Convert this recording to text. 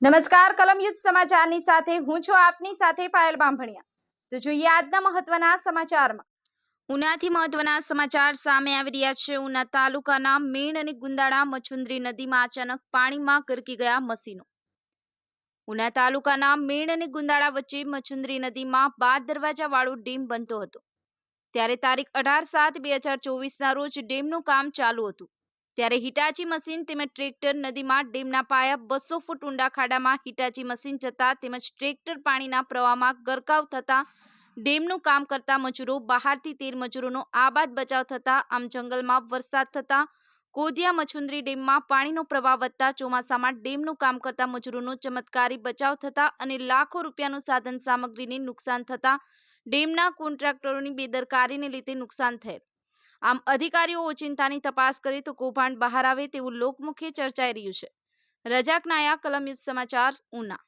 નમસ્કાર કલમયુદ્ધ સમાચારની સાથે હું છું આપની સાથે પાયલ બામભણિયા। તો જોઈએ આજના મહત્વના સમાચારમાં। ઉનાથી મહત્વના સમાચાર સામે આવી રહ્યા છે। ઉના તાલુકાના મેણ અને ગુંદાળા મચુંદરી નદીમાં અચાનક પાણીમાં ગરકી ગયા મસીનો। ઉના તાલુકાના મેણ અને ગુંદાળા વચ્ચે મચુંદરી નદીમાં 12 દરવાજાવાળો ડેમ બનતો હતો, ત્યારે તારીખ 18/7/2024ના રોજ ડેમનું કામ ચાલુ હતું। ત્યારે હિટાચી મશીન તેમજ ટ્રેક્ટર નદીમાં ડેમના પાયા 200 ફૂટ ઊંડા ખાડામાં હિટાચી મશીન જતા તેમજ ટ્રેક્ટર પાણીના પ્રવાહમાં ગરકાવ થતા ડેમનું કામ કરતા મજૂરો બહારથી 13 મજૂરોનો આબાદ બચાવ થતા આમ જંગલમાં વરસાદ થતા કોદિયા મચુંદરી ડેમમાં પાણીનો પ્રવાહ વધતા ચોમાસામાં ડેમનું કામ કરતા મજૂરોનો ચમત્કારી બચાવ થતા અને લાખો રૂપિયાનું સાધન સામગ્રીને નુકસાન થતા ડેમના કોન્ટ્રાક્ટરોની બેદરકારીને લીધે નુકસાન થયેલ। આમ અધિકારીઓ ઓચિંતાની તપાસ કરે તો કૌભાંડ બહાર આવે તેવું લોકમુખે ચર્ચાઈ રહ્યું છે। રજાક નાયા, કલમયુદ્ધ સમાચાર, ઉના।